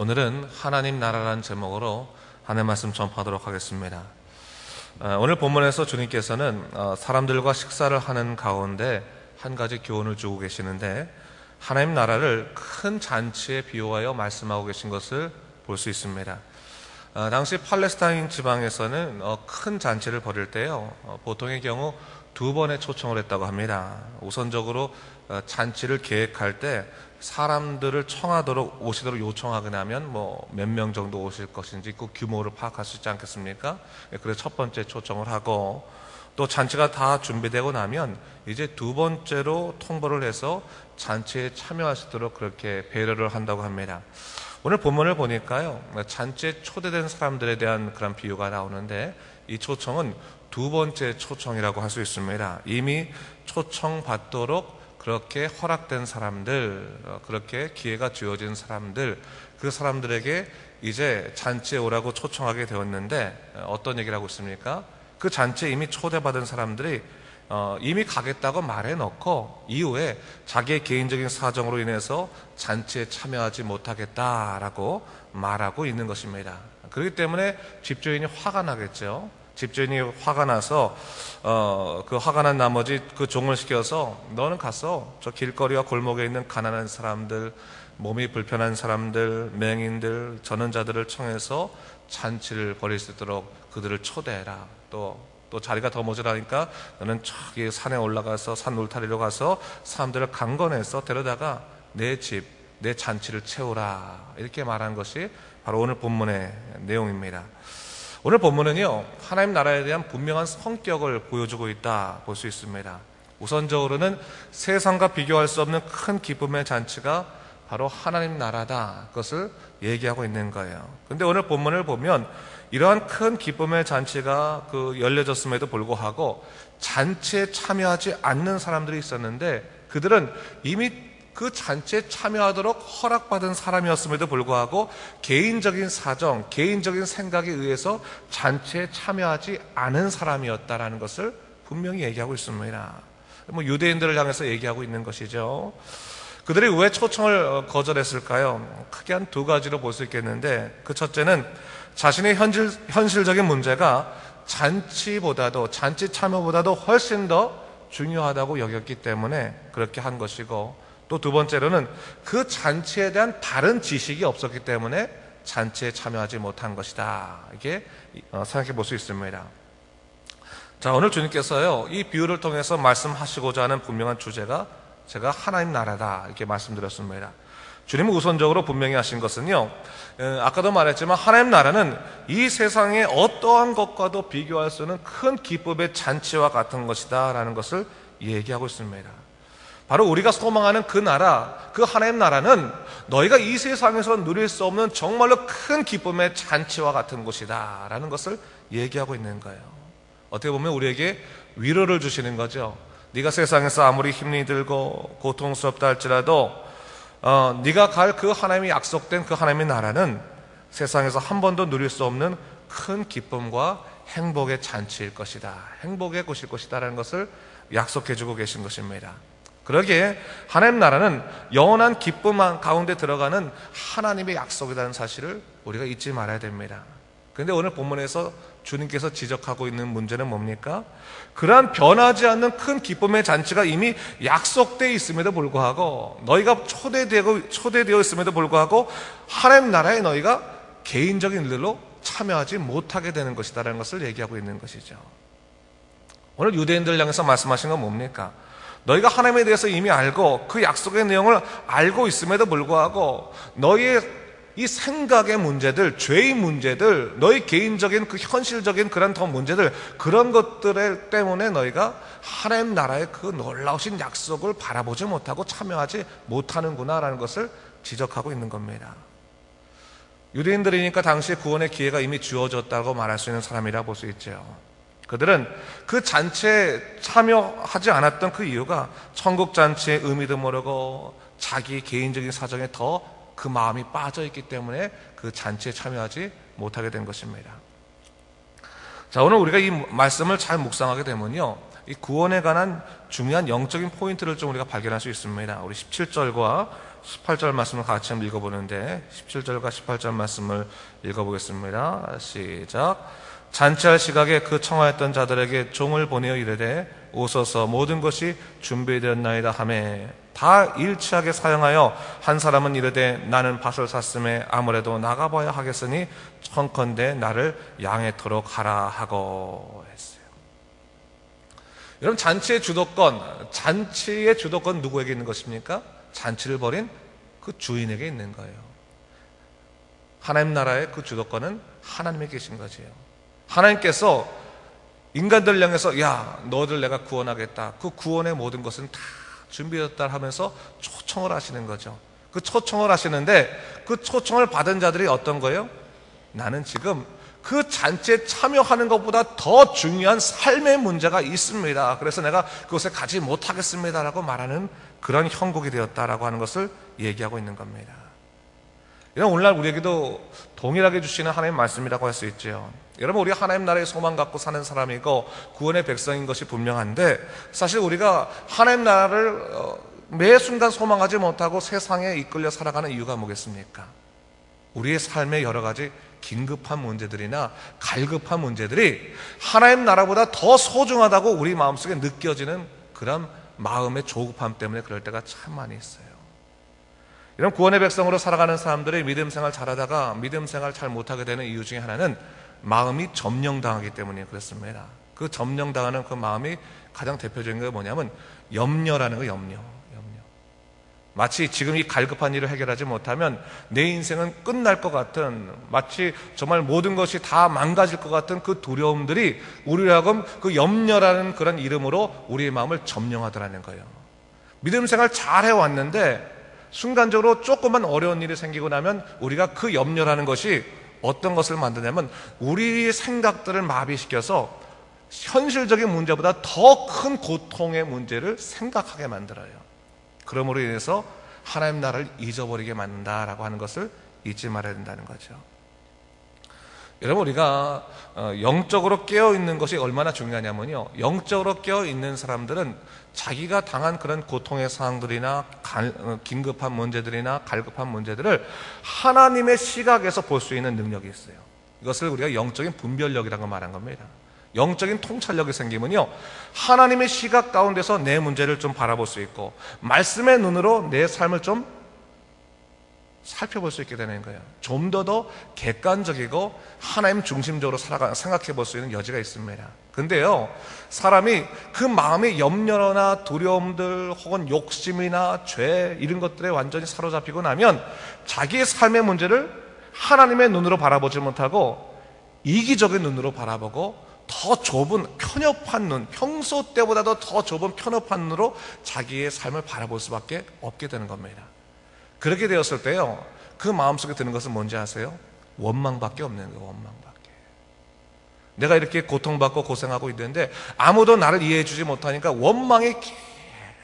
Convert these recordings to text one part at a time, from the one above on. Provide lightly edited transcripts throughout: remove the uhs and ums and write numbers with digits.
오늘은 하나님 나라라는 제목으로 하나님의 말씀 전파하도록 하겠습니다. 오늘 본문에서 주님께서는 사람들과 식사를 하는 가운데 한 가지 교훈을 주고 계시는데, 하나님 나라를 큰 잔치에 비유하여 말씀하고 계신 것을 볼 수 있습니다. 당시 팔레스타인 지방에서는 큰 잔치를 벌일 때요, 보통의 경우 두 번의 초청을 했다고 합니다. 우선적으로 잔치를 계획할 때 사람들을 청하도록 오시도록 요청하게 하면 몇 명 정도 오실 것인지 그 규모를 파악할 수 있지 않겠습니까? 그래서 첫 번째 초청을 하고, 또 잔치가 다 준비되고 나면 이제 두 번째로 통보를 해서 잔치에 참여하시도록 그렇게 배려를 한다고 합니다. 오늘 본문을 보니까요, 잔치에 초대된 사람들에 대한 그런 비유가 나오는데, 이 초청은 두 번째 초청이라고 할 수 있습니다. 이미 초청받도록 그렇게 허락된 사람들, 그렇게 기회가 주어진 사람들, 그 사람들에게 이제 잔치에 오라고 초청하게 되었는데, 어떤 얘기를 하고 있습니까? 그 잔치에 이미 초대받은 사람들이 이미 가겠다고 말해놓고 이후에 자기의 개인적인 사정으로 인해서 잔치에 참여하지 못하겠다라고 말하고 있는 것입니다. 그렇기 때문에 집주인이 화가 나겠죠. 집주인이 화가 나서 그 화가 난 나머지 그 종을 시켜서, 너는 가서 저 길거리와 골목에 있는 가난한 사람들, 몸이 불편한 사람들, 맹인들, 전원자들을 청해서 잔치를 벌일 수 있도록 그들을 초대해라. 또 자리가 더 모자라니까 너는 저기 산에 올라가서 산 울타리로 가서 사람들을 강건해서 데려다가 내 집, 내 잔치를 채우라. 이렇게 말한 것이 바로 오늘 본문의 내용입니다. 오늘 본문은요, 하나님 나라에 대한 분명한 성격을 보여주고 있다 볼 수 있습니다. 우선적으로는 세상과 비교할 수 없는 큰 기쁨의 잔치가 바로 하나님 나라다, 그것을 얘기하고 있는 거예요. 근데 오늘 본문을 보면 이러한 큰 기쁨의 잔치가 열려졌음에도 불구하고 잔치에 참여하지 않는 사람들이 있었는데, 그들은 이미 그 잔치에 참여하도록 허락받은 사람이었음에도 불구하고 개인적인 사정, 개인적인 생각에 의해서 잔치에 참여하지 않은 사람이었다라는 것을 분명히 얘기하고 있습니다. 유대인들을 향해서 얘기하고 있는 것이죠. 그들이 왜 초청을 거절했을까요? 크게 한 두 가지로 볼 수 있겠는데, 그 첫째는 자신의 현실적인 문제가 잔치 참여보다도 훨씬 더 중요하다고 여겼기 때문에 그렇게 한 것이고, 또 두 번째로는 그 잔치에 대한 다른 지식이 없었기 때문에 잔치에 참여하지 못한 것이다. 이게 생각해 볼 수 있습니다. 자, 오늘 주님께서요, 이 비유를 통해서 말씀하시고자 하는 분명한 주제가 제가 하나님 나라다, 이렇게 말씀드렸습니다. 주님은 우선적으로 분명히 하신 것은요, 아까도 말했지만 하나님 나라는 이 세상의 어떠한 것과도 비교할 수 없는 큰 기쁨의 잔치와 같은 것이다 라는 것을 얘기하고 있습니다. 바로 우리가 소망하는 그 나라, 그 하나님 나라는 너희가 이 세상에서 누릴 수 없는 정말로 큰 기쁨의 잔치와 같은 곳이다 라는 것을 얘기하고 있는 거예요. 어떻게 보면 우리에게 위로를 주시는 거죠. 네가 세상에서 아무리 힘이 들고 고통스럽다 할지라도 네가 갈 그 하나님이 약속된 그 하나님의 나라는 세상에서 한 번도 누릴 수 없는 큰 기쁨과 행복의 잔치일 것이다, 행복의 곳일 것이다 라는 것을 약속해 주고 계신 것입니다. 그러기에 하나님 나라는 영원한 기쁨 가운데 들어가는 하나님의 약속이라는 사실을 우리가 잊지 말아야 됩니다. 그런데 오늘 본문에서 주님께서 지적하고 있는 문제는 뭡니까? 그러한 변하지 않는 큰 기쁨의 잔치가 이미 약속되어 있음에도 불구하고, 너희가 초대되어 있음에도 불구하고 하나님 나라에 너희가 개인적인 일로 참여하지 못하게 되는 것이다라는 것을 얘기하고 있는 것이죠. 오늘 유대인들 향해서 말씀하신 건 뭡니까? 너희가 하나님에 대해서 이미 알고 그 약속의 내용을 알고 있음에도 불구하고 너희의 이 생각의 문제들, 죄의 문제들, 너희 개인적인 그 현실적인 그런 더 문제들, 그런 것들 때문에 너희가 하나님 나라의 그 놀라우신 약속을 바라보지 못하고 참여하지 못하는구나라는 것을 지적하고 있는 겁니다. 유대인들이니까 당시에 구원의 기회가 이미 주어졌다고 말할 수 있는 사람이라 볼 수 있죠. 그들은 그 잔치에 참여하지 않았던 그 이유가 천국 잔치의 의미도 모르고 자기 개인적인 사정에 더 그 마음이 빠져있기 때문에 그 잔치에 참여하지 못하게 된 것입니다. 자, 오늘 우리가 이 말씀을 잘 묵상하게 되면요, 이 구원에 관한 중요한 영적인 포인트를 좀 우리가 발견할 수 있습니다. 우리 17절과 18절 말씀을 같이 한번 읽어보는데 17절과 18절 말씀을 읽어보겠습니다. 시작. 잔치할 시각에 그 청하였던 자들에게 종을 보내어 이르되 오소서 모든 것이 준비되었나이다 하매 다 일치하게 사용하여 한 사람은 이르되 나는 밭을 샀음에 아무래도 나가봐야 하겠으니 청컨대 나를 양해토록 하라 하고 했어요. 여러분, 잔치의 주도권 누구에게 있는 것입니까? 잔치를 벌인 그 주인에게 있는 거예요. 하나님 나라의 그 주도권은 하나님에 계신 거지요. 하나님께서 인간들 향해서 야, 너들 내가 구원하겠다. 그 구원의 모든 것은 다 준비되었다 하면서 초청을 하시는 거죠. 그 초청을 하시는데 그 초청을 받은 자들이 어떤 거예요? 나는 지금 그 잔치에 참여하는 것보다 더 중요한 삶의 문제가 있습니다. 그래서 내가 그것에 가지 못하겠습니다라고 말하는 그런 형국이 되었다라고 하는 것을 얘기하고 있는 겁니다. 이런 오늘날 우리에게도 동일하게 주시는 하나님의 말씀이라고 할 수 있죠. 여러분, 우리가 하나님 나라의 소망 갖고 사는 사람이고 구원의 백성인 것이 분명한데, 사실 우리가 하나님 나라를 매 순간 소망하지 못하고 세상에 이끌려 살아가는 이유가 뭐겠습니까? 우리의 삶의 여러 가지 긴급한 문제들이나 갈급한 문제들이 하나님 나라보다 더 소중하다고 우리 마음속에 느껴지는 그런 마음의 조급함 때문에 그럴 때가 참 많이 있어요. 이런 구원의 백성으로 살아가는 사람들이 믿음 생활 잘하다가 믿음 생활 잘 못하게 되는 이유 중에 하나는 마음이 점령당하기 때문에 그렇습니다. 그 점령당하는 그 마음이 가장 대표적인 게 뭐냐면 염려라는 거예요. 염려. 마치 지금 이 갈급한 일을 해결하지 못하면 내 인생은 끝날 것 같은, 마치 정말 모든 것이 다 망가질 것 같은 그 두려움들이 우리로 하여금 그 염려라는 그런 이름으로 우리의 마음을 점령하더라는 거예요. 믿음 생활 잘 해왔는데 순간적으로 조금만 어려운 일이 생기고 나면 우리가 그 염려라는 것이 어떤 것을 만드냐면 우리의 생각들을 마비시켜서 현실적인 문제보다 더 큰 고통의 문제를 생각하게 만들어요. 그러므로 인해서 하나님 나라를 잊어버리게 만든다라고 하는 것을 잊지 말아야 된다는 거죠. 여러분, 우리가 영적으로 깨어있는 것이 얼마나 중요하냐면요, 영적으로 깨어있는 사람들은 자기가 당한 그런 고통의 상황들이나 긴급한 문제들이나 갈급한 문제들을 하나님의 시각에서 볼 수 있는 능력이 있어요. 이것을 우리가 영적인 분별력이라고 말한 겁니다. 영적인 통찰력이 생기면요, 하나님의 시각 가운데서 내 문제를 좀 바라볼 수 있고 말씀의 눈으로 내 삶을 좀 살펴볼 수 있게 되는 거예요. 좀 더 객관적이고 하나님 중심적으로 생각해 볼 수 있는 여지가 있습니다. 근데요, 사람이 그 마음의 염려나 두려움들 혹은 욕심이나 죄 이런 것들에 완전히 사로잡히고 나면 자기의 삶의 문제를 하나님의 눈으로 바라보지 못하고 이기적인 눈으로 바라보고 더 좁은 편협한 눈, 평소 때보다도 더 좁은 편협한 눈으로 자기의 삶을 바라볼 수밖에 없게 되는 겁니다. 그렇게 되었을 때요, 그 마음속에 드는 것은 뭔지 아세요? 원망밖에 없는 거예요. 원망밖에. 내가 이렇게 고통받고 고생하고 있는데 아무도 나를 이해해 주지 못하니까 원망이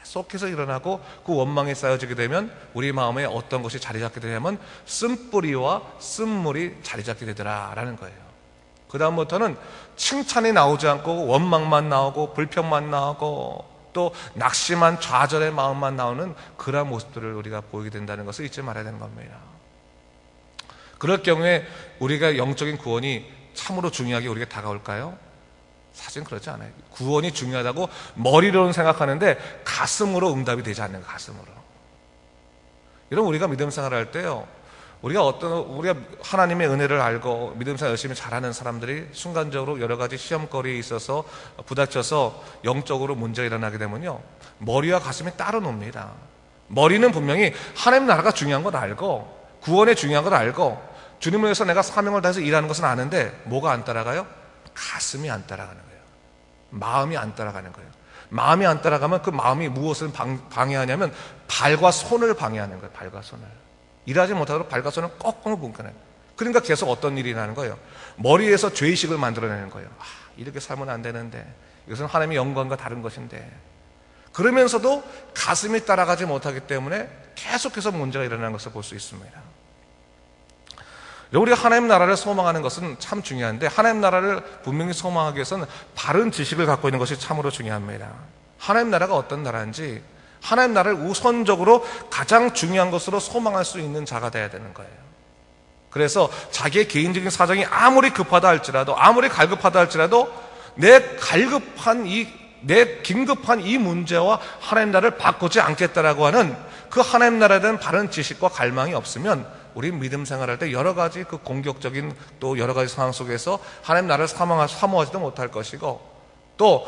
계속해서 일어나고, 그 원망이 쌓여지게 되면 우리 마음에 어떤 것이 자리 잡게 되냐면 쓴뿌리와 쓴물이 자리 잡게 되더라라는 거예요. 그 다음부터는 칭찬이 나오지 않고 원망만 나오고 불평만 나오고 또 낙심한 좌절의 마음만 나오는 그런 모습들을 우리가 보이게 된다는 것을 잊지 말아야 되는 겁니다. 그럴 경우에 우리가 영적인 구원이 참으로 중요하게 우리가 다가올까요? 사실은 그렇지 않아요. 구원이 중요하다고 머리로는 생각하는데 가슴으로 응답이 되지 않는 거예요. 가슴으로. 여러분, 우리가 믿음 생활할 때요, 우리가 하나님의 은혜를 알고 믿음 생활 열심히 잘하는 사람들이 순간적으로 여러 가지 시험거리에 있어서 부닥쳐서 영적으로 문제가 일어나게 되면요, 머리와 가슴이 따로 놉니다. 머리는 분명히 하나님 나라가 중요한 걸 알고 구원이 중요한 걸 알고 주님을 위해서 내가 사명을 다해서 일하는 것은 아는데 뭐가 안 따라가요? 가슴이 안 따라가는 거예요. 마음이 안 따라가는 거예요. 마음이 안 따라가면 그 마음이 무엇을 방해하냐면 발과 손을 방해하는 거예요. 발과 손을. 일하지 못하도록 발과 손을 꺾어 묶어내요. 그러니까 계속 어떤 일이 나는 거예요? 머리에서 죄의식을 만들어내는 거예요. 이렇게 살면 안 되는데, 이것은 하나님의 영광과 다른 것인데, 그러면서도 가슴이 따라가지 못하기 때문에 계속해서 문제가 일어나는 것을 볼 수 있습니다. 우리가 하나님 나라를 소망하는 것은 참 중요한데, 하나님 나라를 분명히 소망하기 위해서는 바른 지식을 갖고 있는 것이 참으로 중요합니다. 하나님 나라가 어떤 나라인지 하나님 나라를 우선적으로 가장 중요한 것으로 소망할 수 있는 자가 되어야 되는 거예요. 그래서 자기의 개인적인 사정이 아무리 급하다 할지라도, 아무리 갈급하다 할지라도 내 긴급한 이 문제와 하나님 나라를 바꾸지 않겠다라고 하는 그 하나님 나라에 대한 바른 지식과 갈망이 없으면 우리 믿음 생활할 때 여러 가지 그 공격적인 또 여러 가지 상황 속에서 하나님 나라를 사모하지도 못할 것이고, 또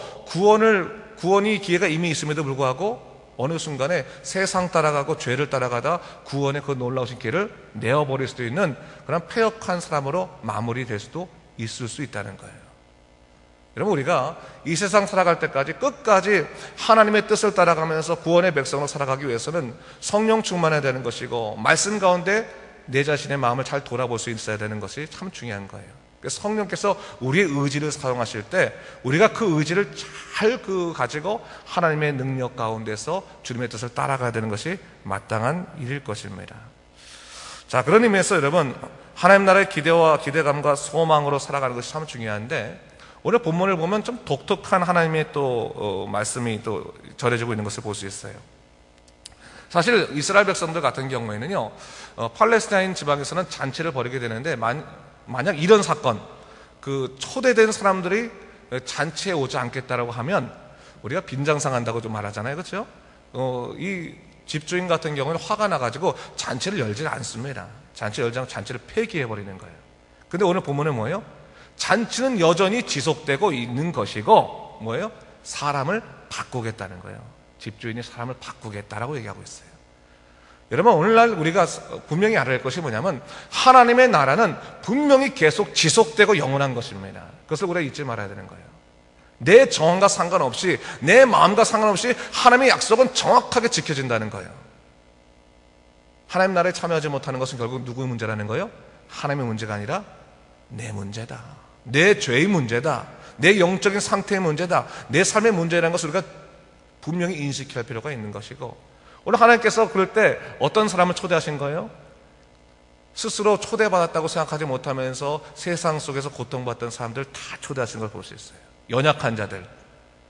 구원이 기회가 이미 있음에도 불구하고 어느 순간에 세상 따라가고 죄를 따라가다 구원의 그 놀라우신 길을 내어버릴 수도 있는 그런 패역한 사람으로 마무리될 수도 있을 수 있다는 거예요. 여러분, 우리가 이 세상 살아갈 때까지 끝까지 하나님의 뜻을 따라가면서 구원의 백성으로 살아가기 위해서는 성령 충만해야 되는 것이고, 말씀 가운데 내 자신의 마음을 잘 돌아볼 수 있어야 되는 것이 참 중요한 거예요. 그래서 성령께서 우리의 의지를 사용하실 때 우리가 그 의지를 잘 가지고 하나님의 능력 가운데서 주님의 뜻을 따라가야 되는 것이 마땅한 일일 것입니다. 자, 그런 의미에서 여러분, 하나님 나라의 기대와 기대감과 소망으로 살아가는 것이 참 중요한데, 오늘 본문을 보면 좀 독특한 하나님의 또 말씀이 또 전해지고 있는 것을 볼 수 있어요. 사실 이스라엘 백성들 같은 경우에는요, 팔레스타인 지방에서는 잔치를 벌이게 되는데, 만약 이런 사건, 그 초대된 사람들이 잔치에 오지 않겠다라고 하면 우리가 빈장상한다고 좀 말하잖아요, 그렇죠? 이 집주인 같은 경우는 화가 나가지고 잔치를 열지 않습니다. 잔치 열지 않고 잔치를 폐기해 버리는 거예요. 근데 오늘 본문은 뭐예요? 잔치는 여전히 지속되고 있는 것이고, 뭐예요? 사람을 바꾸겠다는 거예요. 집주인이 사람을 바꾸겠다라고 얘기하고 있어요. 여러분, 오늘날 우리가 분명히 알아야 할 것이 뭐냐면, 하나님의 나라는 분명히 계속 지속되고 영원한 것입니다. 그것을 우리가 잊지 말아야 되는 거예요. 내 정황과 상관없이, 내 마음과 상관없이 하나님의 약속은 정확하게 지켜진다는 거예요. 하나님 나라에 참여하지 못하는 것은 결국 누구의 문제라는 거예요? 하나님의 문제가 아니라 내 문제다, 내 죄의 문제다, 내 영적인 상태의 문제다, 내 삶의 문제라는 것을 우리가 분명히 인식할 필요가 있는 것이고, 오늘 하나님께서 그럴 때 어떤 사람을 초대하신 거예요? 스스로 초대받았다고 생각하지 못하면서 세상 속에서 고통받던 사람들 다 초대하신 걸 볼 수 있어요. 연약한 자들,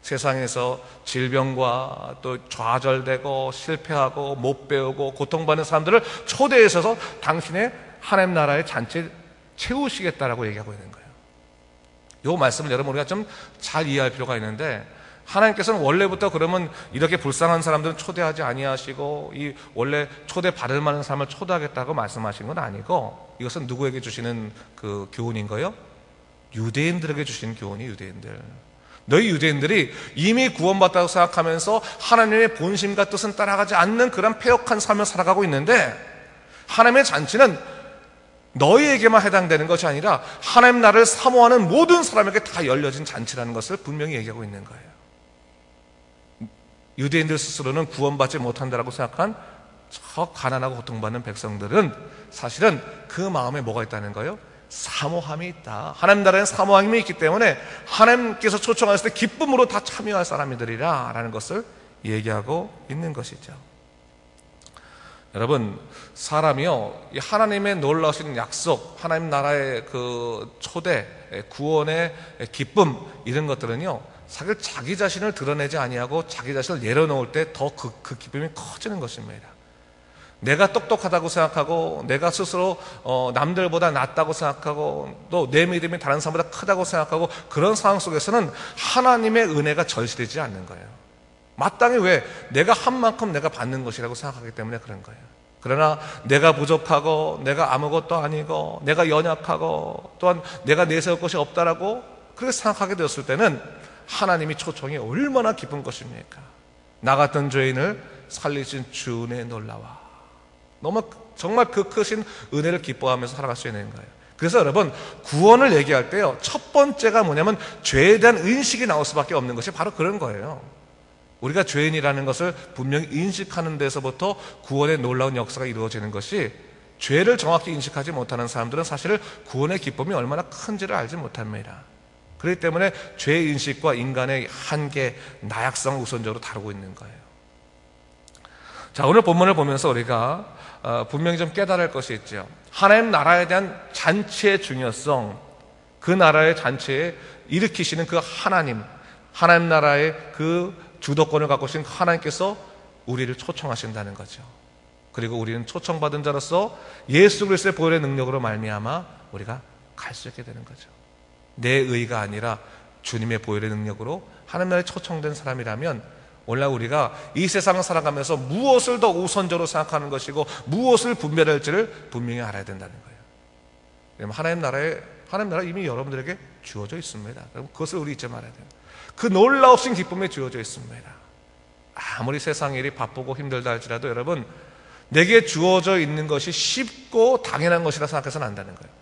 세상에서 질병과 또 좌절되고 실패하고 못 배우고 고통받는 사람들을 초대해서 당신의 하나님 나라의 잔치에 채우시겠다라고 얘기하고 있는 거예요. 이 말씀을 여러분 우리가 좀 잘 이해할 필요가 있는데, 하나님께서는 원래부터 그러면 이렇게 불쌍한 사람들은 초대하지 아니하시고 이 원래 초대 받을 만한 사람을 초대하겠다고 말씀하신 건 아니고, 이것은 누구에게 주시는 그 교훈인 거예요? 유대인들에게 주시는 교훈이, 유대인들. 너희 유대인들이 이미 구원받다고 생각하면서 하나님의 본심과 뜻은 따라가지 않는 그런 패역한 삶을 살아가고 있는데, 하나님의 잔치는 너희에게만 해당되는 것이 아니라 하나님 나라를 사모하는 모든 사람에게 다 열려진 잔치라는 것을 분명히 얘기하고 있는 거예요. 유대인들 스스로는 구원받지 못한다라고 생각한 저 가난하고 고통받는 백성들은 사실은 그 마음에 뭐가 있다는 거예요? 사모함이 있다. 하나님 나라에는 사모함이 있기 때문에 하나님께서 초청하실 때 기쁨으로 다 참여할 사람이들이라 라는 것을 얘기하고 있는 것이죠. 여러분, 사람이요, 이 하나님의 놀라우신 약속, 하나님 나라의 그 초대, 구원의 기쁨, 이런 것들은요, 사실 자기 자신을 드러내지 아니하고 자기 자신을 내려놓을 때 더 그 기쁨이 커지는 것입니다. 내가 똑똑하다고 생각하고, 내가 스스로 남들보다 낫다고 생각하고, 또 내 믿음이 다른 사람보다 크다고 생각하고, 그런 상황 속에서는 하나님의 은혜가 절실되지 않는 거예요. 마땅히 왜? 내가 한 만큼 내가 받는 것이라고 생각하기 때문에 그런 거예요. 그러나 내가 부족하고, 내가 아무것도 아니고, 내가 연약하고, 또한 내가 내세울 것이 없다라고 그렇게 생각하게 되었을 때는 하나님이 초청이 얼마나 기쁜 것입니까? 나 같은 죄인을 살리신 주 은혜에 놀라와. 너무 정말 그 크신 은혜를 기뻐하면서 살아갈 수 있는 거예요. 그래서 여러분, 구원을 얘기할 때요, 첫 번째가 뭐냐면 죄에 대한 인식이 나올 수밖에 없는 것이 바로 그런 거예요. 우리가 죄인이라는 것을 분명히 인식하는 데서부터 구원의 놀라운 역사가 이루어지는 것이, 죄를 정확히 인식하지 못하는 사람들은 사실 구원의 기쁨이 얼마나 큰지를 알지 못합니다. 그렇기 때문에 죄 인식과 인간의 한계, 나약성을 우선적으로 다루고 있는 거예요. 자, 오늘 본문을 보면서 우리가 분명히 좀 깨달을 할 것이 있죠. 하나님 나라에 대한 잔치의 중요성, 그 나라의 잔치에 일으키시는 그 하나님 나라의 그 주도권을 갖고 계신 하나님께서 우리를 초청하신다는 거죠. 그리고 우리는 초청받은 자로서 예수 그리스도의 보혈의 능력으로 말미암아 우리가 갈 수 있게 되는 거죠. 내 의가 아니라 주님의 보혈의 능력으로 하나님 나라에 초청된 사람이라면 오늘날 우리가 이 세상을 살아가면서 무엇을 더 우선적으로 생각하는 것이고 무엇을 분별할지를 분명히 알아야 된다는 거예요. 왜냐하면 하나님 나라 이미 여러분들에게 주어져 있습니다. 그것을 우리 잊지 말아야 돼요. 그 놀라우신 기쁨에 주어져 있습니다. 아무리 세상 일이 바쁘고 힘들다 할지라도 여러분, 내게 주어져 있는 것이 쉽고 당연한 것이라 생각해서는 안 된다는 거예요.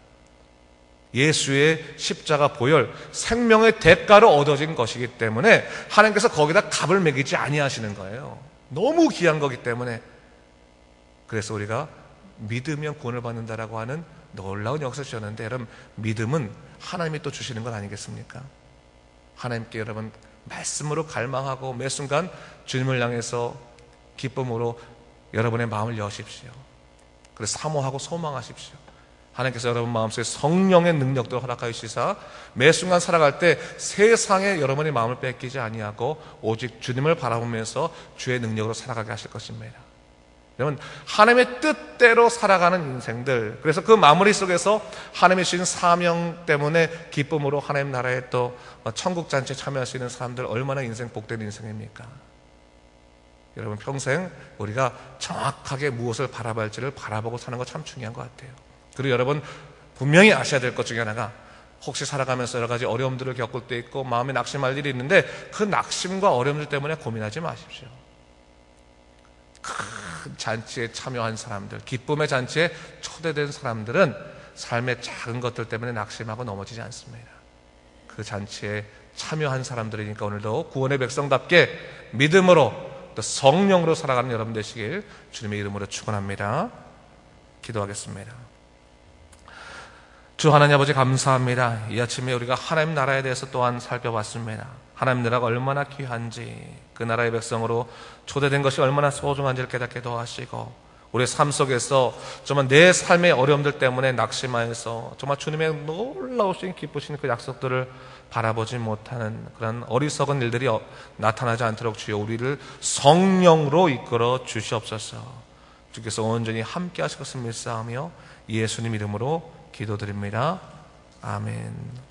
예수의 십자가 보혈, 생명의 대가로 얻어진 것이기 때문에 하나님께서 거기다 값을 매기지 아니하시는 거예요. 너무 귀한 거기 때문에. 그래서 우리가 믿으면 구원을 받는다라고 하는 놀라운 역사를 주셨는데, 여러분, 믿음은 하나님이 또 주시는 건 아니겠습니까? 하나님께 여러분 말씀으로 갈망하고 매 순간 주님을 향해서 기쁨으로 여러분의 마음을 여십시오. 그래서 사모하고 소망하십시오. 하나님께서 여러분 마음속에 성령의 능력도 허락하여 주시사 매 순간 살아갈 때 세상에 여러분의 마음을 뺏기지 아니하고 오직 주님을 바라보면서 주의 능력으로 살아가게 하실 것입니다. 여러분, 하나님의 뜻대로 살아가는 인생들, 그래서 그 마무리 속에서 하나님이 주신 사명 때문에 기쁨으로 하나님 나라에 또 천국 잔치에 참여할 수 있는 사람들, 얼마나 인생 복된 인생입니까? 여러분, 평생 우리가 정확하게 무엇을 바라볼지를 바라보고 사는 거 참 중요한 것 같아요. 그리고 여러분, 분명히 아셔야 될 것 중에 하나가, 혹시 살아가면서 여러 가지 어려움들을 겪을 때 있고 마음에 낙심할 일이 있는데 그 낙심과 어려움들 때문에 고민하지 마십시오. 큰 잔치에 참여한 사람들, 기쁨의 잔치에 초대된 사람들은 삶의 작은 것들 때문에 낙심하고 넘어지지 않습니다. 그 잔치에 참여한 사람들이니까 오늘도 구원의 백성답게 믿음으로 또 성령으로 살아가는 여러분 되시길 주님의 이름으로 축원합니다. 기도하겠습니다. 주 하나님 아버지, 감사합니다. 이 아침에 우리가 하나님 나라에 대해서 또한 살펴봤습니다. 하나님 나라가 얼마나 귀한지, 그 나라의 백성으로 초대된 것이 얼마나 소중한지를 깨닫게 도와주시고, 우리의 삶 속에서 정말 내 삶의 어려움들 때문에 낙심하여서 정말 주님의 놀라우신 기쁘신 그 약속들을 바라보지 못하는 그런 어리석은 일들이 나타나지 않도록 주여 우리를 성령으로 이끌어 주시옵소서. 주께서 온전히 함께 하실 것을 믿사오며 예수님 이름으로 기도드립니다. 아멘.